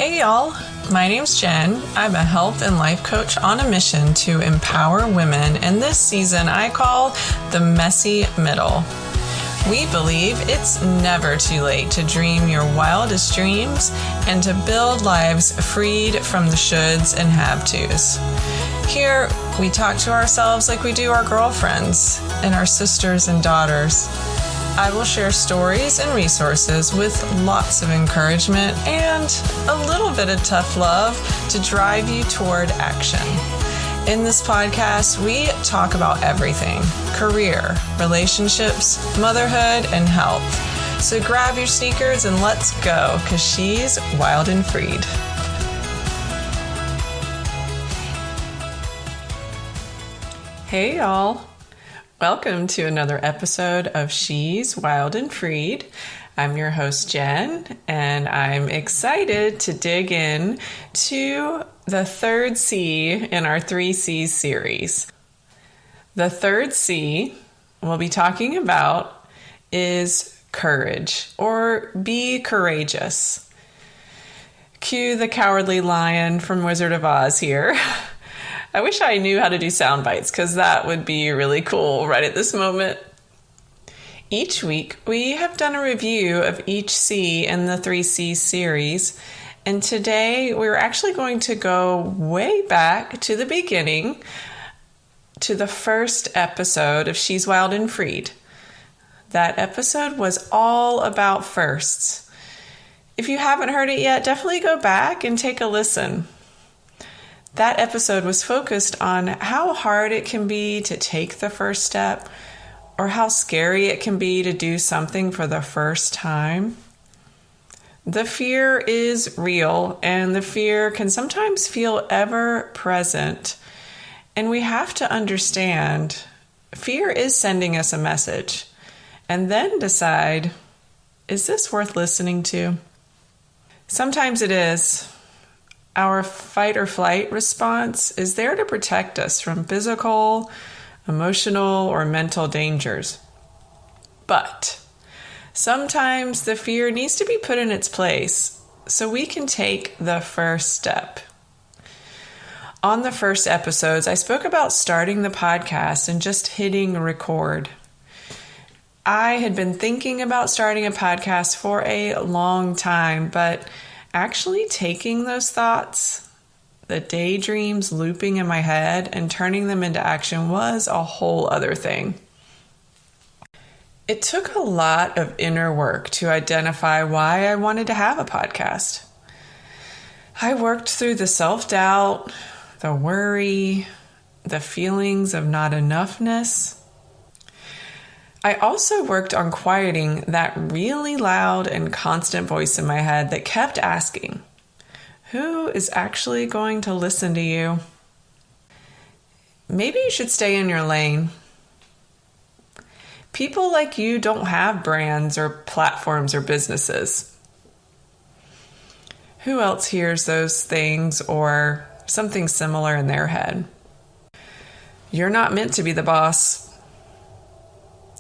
Hey y'all, my name's Jen. I'm a health and life coach on a mission to empower women, and this season I call the messy middle. We believe it's never too late to dream your wildest dreams and to build lives freed from the shoulds and have-tos. Here, we talk to ourselves like we do our girlfriends and our sisters and daughters. I will share stories and resources with lots of encouragement and a little bit of tough love to drive you toward action. In this podcast, we talk about everything: career, relationships, motherhood, and health. So grab your sneakers and let's go, because she's wild and freed. Hey y'all. Welcome to another episode of She's Wild and Freed. I'm your host, Jen, and I'm excited to dig in to the third C in our 3Cs series. The third C we'll be talking about is courage, or be courageous. Cue the cowardly lion from Wizard of Oz here. I wish I knew how to do sound bites, because that would be really cool right at this moment. Each week, we have done a review of each C in the 3C series, and today we're actually going to go way back to the beginning, to the first episode of She's Wild and Freed. That episode was all about firsts. If you haven't heard it yet, definitely go back and take a listen. That episode was focused on how hard it can be to take the first step, or how scary it can be to do something for the first time. The fear is real, and the fear can sometimes feel ever present. And we have to understand fear is sending us a message, and then decide, is this worth listening to? Sometimes it is. Our fight or flight response is there to protect us from physical, emotional, or mental dangers. But sometimes the fear needs to be put in its place so we can take the first step. On the first episodes, I spoke about starting the podcast and just hitting record. I had been thinking about starting a podcast for a long time, but actually taking those thoughts, the daydreams looping in my head, and turning them into action was a whole other thing. It took a lot of inner work to identify why I wanted to have a podcast. I worked through the self-doubt, the worry, the feelings of not enoughness. I also worked on quieting that really loud and constant voice in my head that kept asking, who is actually going to listen to you? Maybe you should stay in your lane. People like you don't have brands or platforms or businesses. Who else hears those things or something similar in their head? You're not meant to be the boss.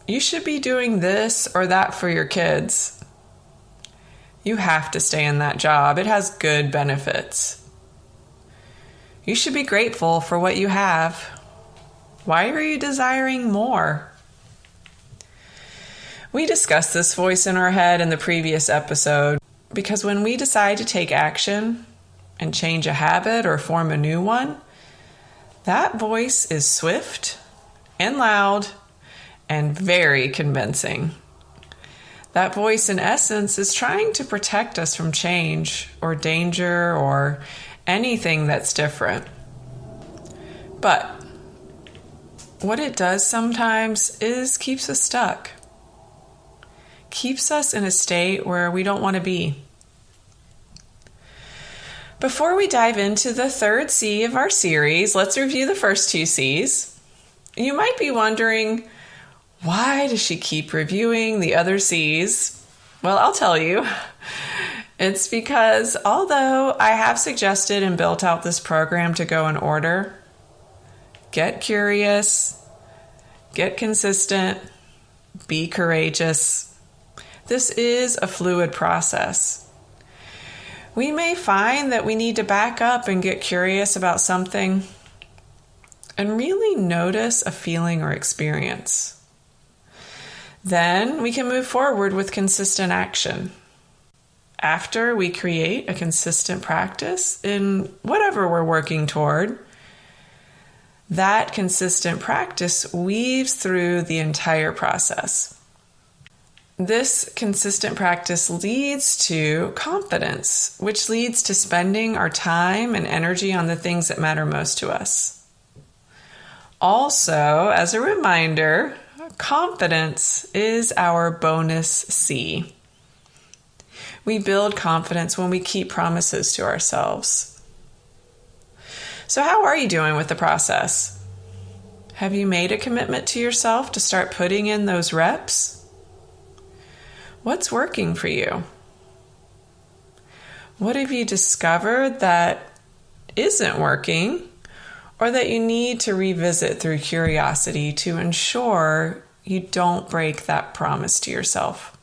You should be doing this or that for your kids. You have to stay in that job. It has good benefits. You should be grateful for what you have. Why are you desiring more? We discussed this voice in our head in the previous episode, because when we decide to take action and change a habit or form a new one, that voice is swift and loud and very convincing. That voice, in essence, is trying to protect us from change or danger or anything that's different. But what it does sometimes is keeps us stuck. Keeps us in a state where we don't want to be. Before we dive into the third C of our series, let's review the first two C's. You might be wondering, why does she keep reviewing the other C's? Well, I'll tell you. It's because although I have suggested and built out this program to go in order, get curious, get consistent, be courageous, this is a fluid process. We may find that we need to back up and get curious about something and really notice a feeling or experience. Then we can move forward with consistent action. After we create a consistent practice in whatever we're working toward, that consistent practice weaves through the entire process. This consistent practice leads to confidence, which leads to spending our time and energy on the things that matter most to us. Also, as a reminder, confidence is our bonus C. We build confidence when we keep promises to ourselves. So how are you doing with the process? Have you made a commitment to yourself to start putting in those reps? What's working for you? What have you discovered that isn't working or that you need to revisit through curiosity to ensure you don't break that promise to yourself?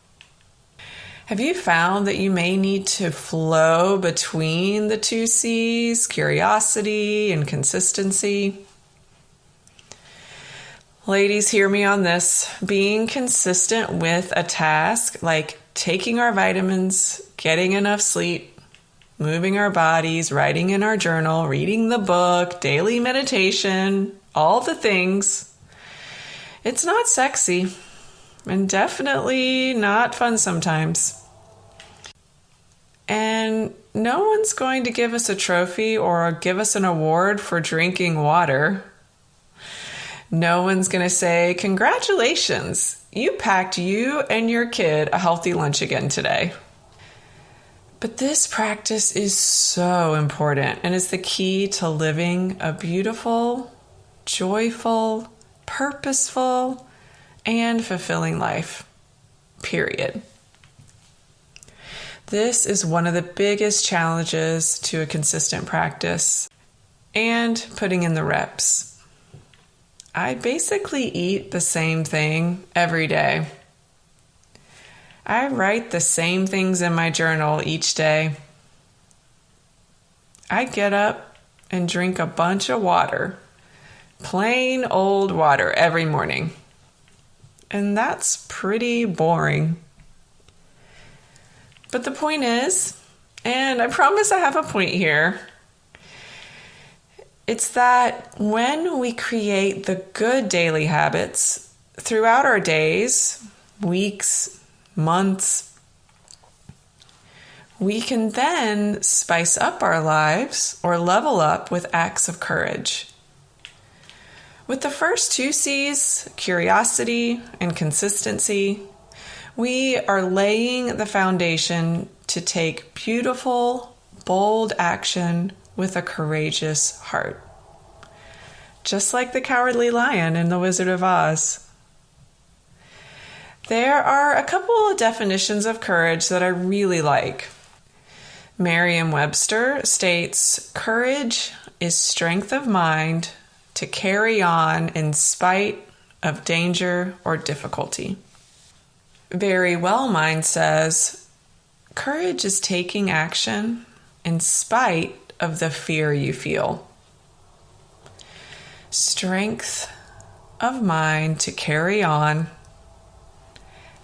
Have you found that you may need to flow between the two C's, curiosity and consistency? Ladies, hear me on this. Being consistent with a task like taking our vitamins, getting enough sleep, moving our bodies, writing in our journal, reading the book, daily meditation, all the things, it's not sexy and definitely not fun sometimes. And no one's going to give us a trophy or give us an award for drinking water. No one's going to say, "Congratulations, you packed you and your kid a healthy lunch again today." But this practice is so important and is the key to living a beautiful, joyful, purposeful, and fulfilling life. Period. This is one of the biggest challenges to a consistent practice and putting in the reps. I basically eat the same thing every day. I write the same things in my journal each day. I get up and drink a bunch of water, plain old water every morning. And that's pretty boring. But the point is, and I promise I have a point here, it's that when we create the good daily habits throughout our days, weeks, months, we can then spice up our lives or level up with acts of courage. With the first two C's, curiosity and consistency, we are laying the foundation to take beautiful, bold action with a courageous heart. Just like the Cowardly Lion in The Wizard of Oz. There are a couple of definitions of courage that I really like. Merriam-Webster states, "Courage is strength of mind to carry on in spite of danger or difficulty." Very Well Mind says, "Courage is taking action in spite of the fear you feel." Strength of mind to carry on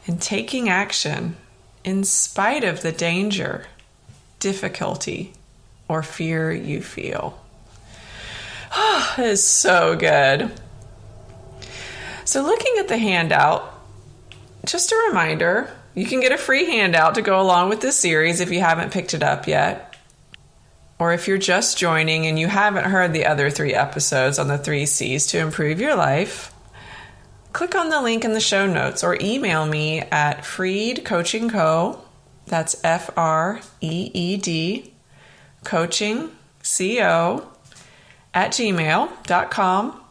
and taking action in spite of the danger, difficulty, or fear you feel. It is so good. So looking at the handout, just a reminder, you can get a free handout to go along with this series if you haven't picked it up yet. Or if you're just joining and you haven't heard the other 3 episodes on the 3 C's to improve your life, click on the link in the show notes or email me at freedcoachingco, that's FREED, coaching, CO, @gmail.com.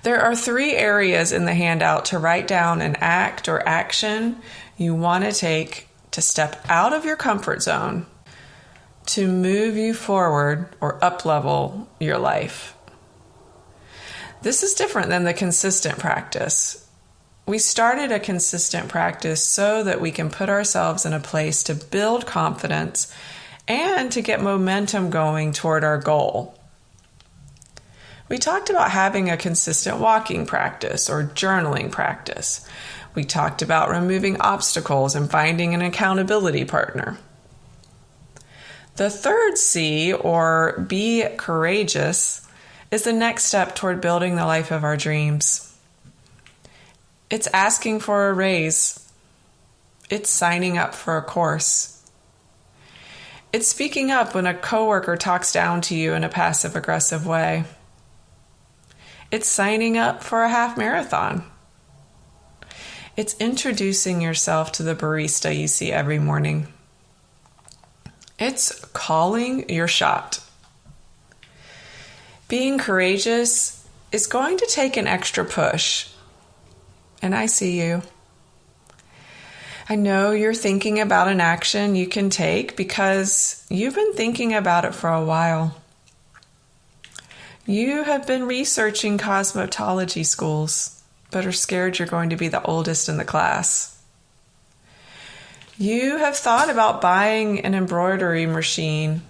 There are 3 areas in the handout to write down an act or action you want to take to step out of your comfort zone to move you forward or up-level your life. This is different than the consistent practice. We started a consistent practice so that we can put ourselves in a place to build confidence and to get momentum going toward our goal. We talked about having a consistent walking practice or journaling practice. We talked about removing obstacles and finding an accountability partner. The third C, or be courageous, is the next step toward building the life of our dreams. It's asking for a raise. It's signing up for a course. It's speaking up when a coworker talks down to you in a passive-aggressive way. It's signing up for a half marathon. It's introducing yourself to the barista you see every morning. It's calling your shot. Being courageous is going to take an extra push. And I see you. I know you're thinking about an action you can take because you've been thinking about it for a while. You have been researching cosmetology schools, but are scared you're going to be the oldest in the class. You have thought about buying an embroidery machine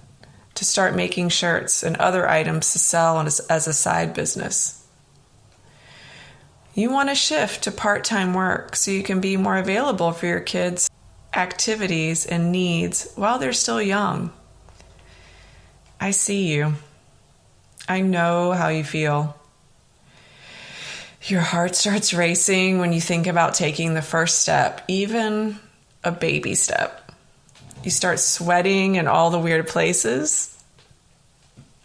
to start making shirts and other items to sell as a side business. You want to shift to part-time work so you can be more available for your kids' activities and needs while they're still young. I see you. I know how you feel. Your heart starts racing when you think about taking the first step, even a baby step. You start sweating in all the weird places.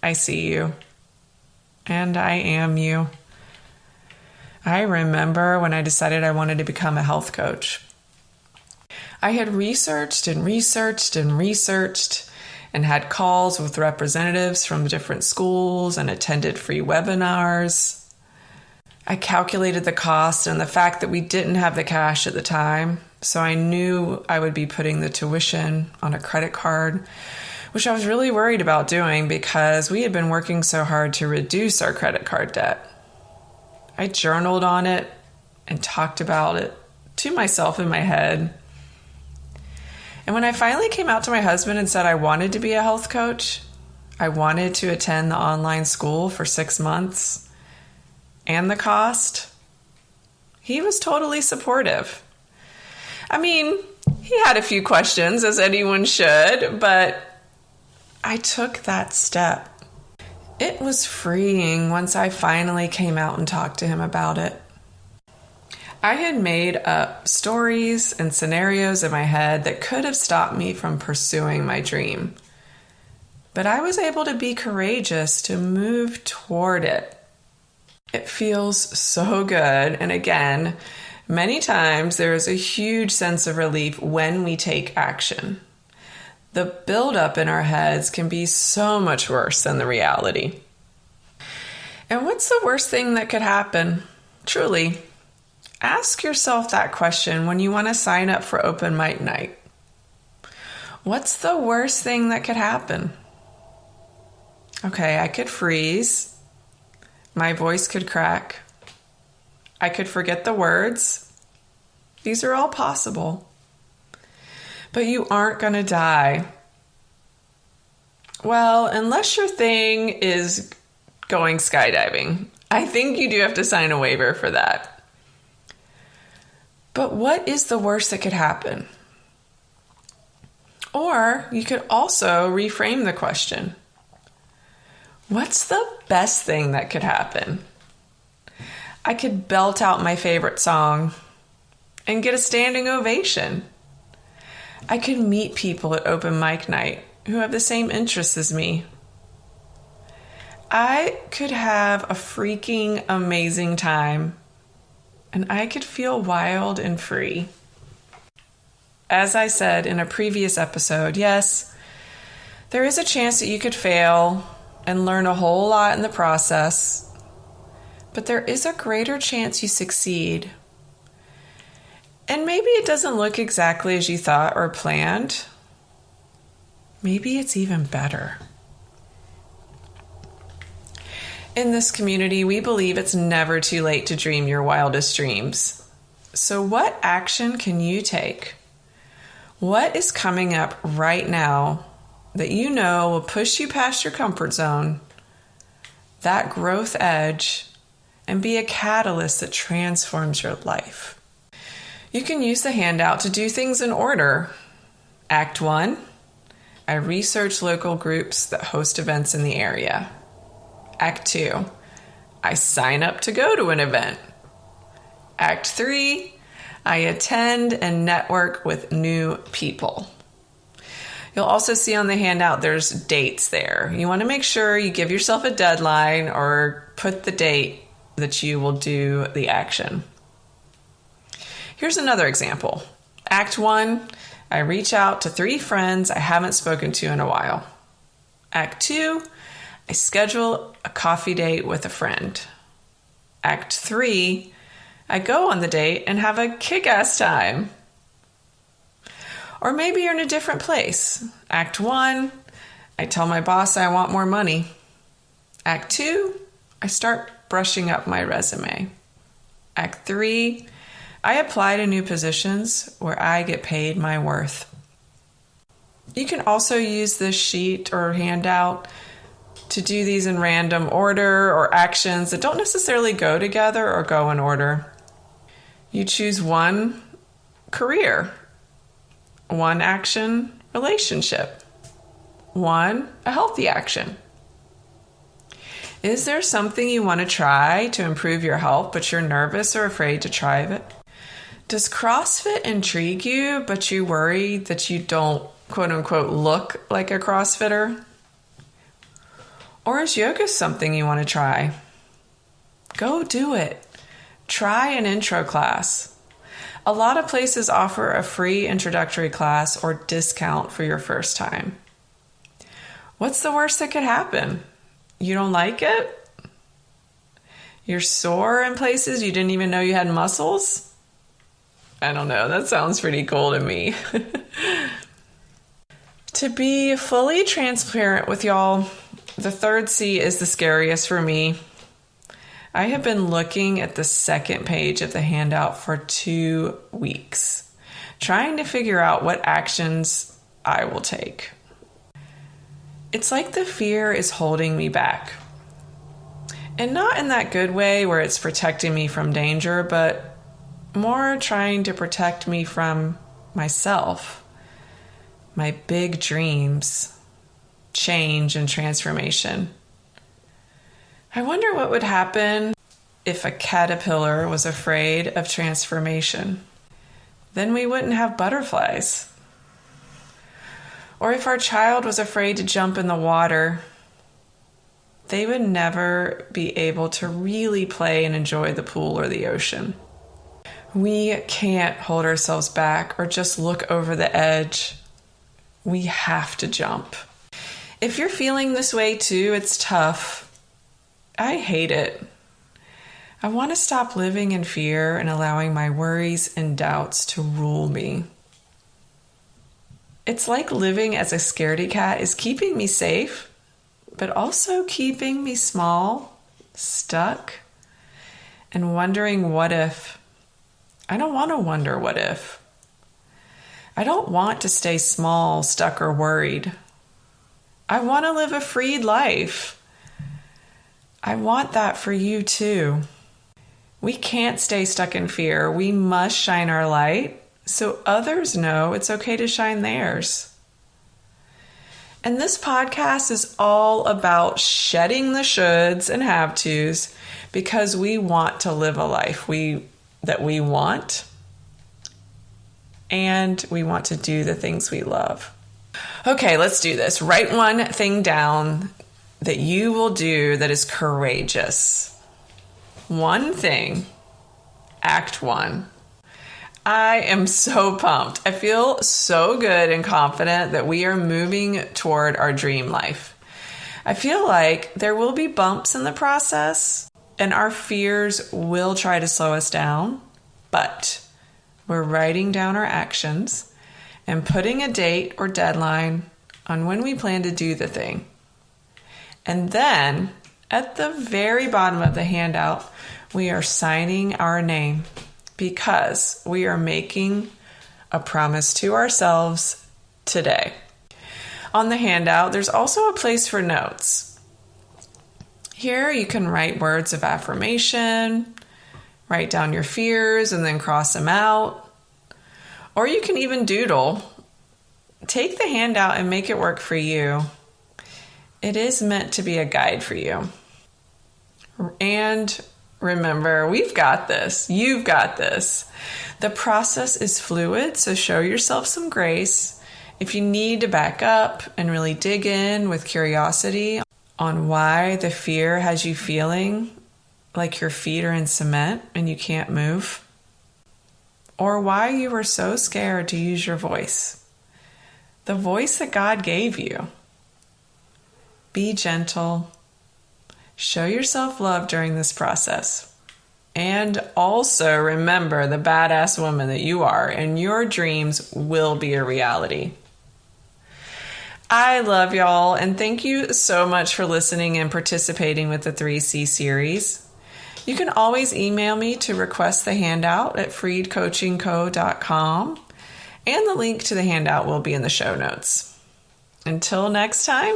I see you. And I am you. I remember when I decided I wanted to become a health coach. I had researched and had calls with representatives from different schools and attended free webinars. I calculated the cost and the fact that we didn't have the cash at the time, so I knew I would be putting the tuition on a credit card, which I was really worried about doing because we had been working so hard to reduce our credit card debt. I journaled on it and talked about it to myself in my head. And when I finally came out to my husband and said I wanted to be a health coach, I wanted to attend the online school for 6 months, and the cost, he was totally supportive. I mean, he had a few questions, as anyone should, but I took that step. It was freeing once I finally came out and talked to him about it. I had made up stories and scenarios in my head that could have stopped me from pursuing my dream. But I was able to be courageous to move toward it. It feels so good. And again, many times there is a huge sense of relief when we take action. The buildup in our heads can be so much worse than the reality. And what's the worst thing that could happen? Truly, ask yourself that question when you want to sign up for open mic night. What's the worst thing that could happen? Okay, I could freeze. My voice could crack. I could forget the words. These are all possible. But you aren't going to die. Well, unless your thing is going skydiving. I think you do have to sign a waiver for that. But what is the worst that could happen? Or you could also reframe the question. What's the best thing that could happen? I could belt out my favorite song and get a standing ovation. I could meet people at open mic night who have the same interests as me. I could have a freaking amazing time, and I could feel wild and free. As I said in a previous episode, yes, there is a chance that you could fail and learn a whole lot in the process, but there is a greater chance you succeed. And maybe it doesn't look exactly as you thought or planned. Maybe it's even better. In this community, we believe it's never too late to dream your wildest dreams. So what action can you take? What is coming up right now that you know will push you past your comfort zone, that growth edge, and be a catalyst that transforms your life. You can use the handout to do things in order. Act 1, I research local groups that host events in the area. Act 2, I sign up to go to an event. Act 3, I attend and network with new people. You'll also see on the handout there's dates there. You want to make sure you give yourself a deadline or put the date that you will do the action. Here's another example. Act 1, I reach out to 3 friends I haven't spoken to in a while. Act 2, I schedule a coffee date with a friend. Act 3, I go on the date and have a kick-ass time. Or maybe you're in a different place. Act 1, I tell my boss I want more money. Act 2, I start brushing up my resume. Act 3, I apply to new positions where I get paid my worth. You can also use this sheet or handout to do these in random order or actions that don't necessarily go together or go in order. You choose 1 career, 1 action, relationship, 1 a healthy action. Is there something you want to try to improve your health, but you're nervous or afraid to try it? Does CrossFit intrigue you, but you worry that you don't, quote unquote, look like a CrossFitter? Or is yoga something you want to try? Go do it. Try an intro class. A lot of places offer a free introductory class or discount for your first time. What's the worst that could happen? You don't like it? You're sore in places you didn't even know you had muscles? I don't know. That sounds pretty cool to me. To be fully transparent with y'all, the 3rd C is the scariest for me. I have been looking at the 2nd page of the handout for 2 weeks, trying to figure out what actions I will take. It's like the fear is holding me back. And not in that good way where it's protecting me from danger, but more trying to protect me from myself, my big dreams, change and transformation. I wonder what would happen if a caterpillar was afraid of transformation. Then we wouldn't have butterflies. Or if our child was afraid to jump in the water, they would never be able to really play and enjoy the pool or the ocean. We can't hold ourselves back or just look over the edge. We have to jump. If you're feeling this way too, it's tough. I hate it. I want to stop living in fear and allowing my worries and doubts to rule me. It's like living as a scaredy cat is keeping me safe, but also keeping me small, stuck, and wondering what if. I don't want to wonder what if. I don't want to stay small, stuck, or worried. I want to live a freed life. I want that for you too. We can't stay stuck in fear. We must shine our light so others know it's okay to shine theirs. And this podcast is all about shedding the shoulds and have tos because we want to live a life that we want, and we want to do the things we love. Okay, let's do this. Write one thing down that you will do that is courageous. One thing. Act 1. I am so pumped. I feel so good and confident that we are moving toward our dream life. I feel like there will be bumps in the process and our fears will try to slow us down, but we're writing down our actions and putting a date or deadline on when we plan to do the thing. And then at the very bottom of the handout, we are signing our name because we are making a promise to ourselves today. On the handout, there's also a place for notes. Here you can write words of affirmation, write down your fears and then cross them out. Or you can even doodle. Take the handout and make it work for you. It is meant to be a guide for you. And remember, we've got this. You've got this. The process is fluid, so show yourself some grace. If you need to back up and really dig in with curiosity on why the fear has you feeling like your feet are in cement and you can't move, or why you were so scared to use your voice, the voice that God gave you. Be gentle. Show yourself love during this process. And also remember the badass woman that you are, and your dreams will be a reality. I love y'all, and thank you so much for listening and participating with the 3C series. You can always email me to request the handout at freedcoachingco.com, and the link to the handout will be in the show notes. Until next time,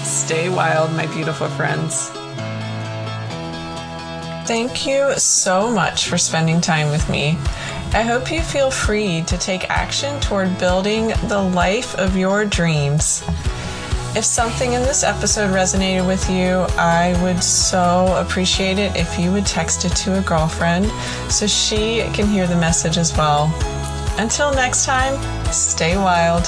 stay wild, my beautiful friends. Thank you so much for spending time with me. I hope you feel free to take action toward building the life of your dreams. If something in this episode resonated with you, I would so appreciate it if you would text it to a girlfriend so she can hear the message as well. Until next time, stay wild.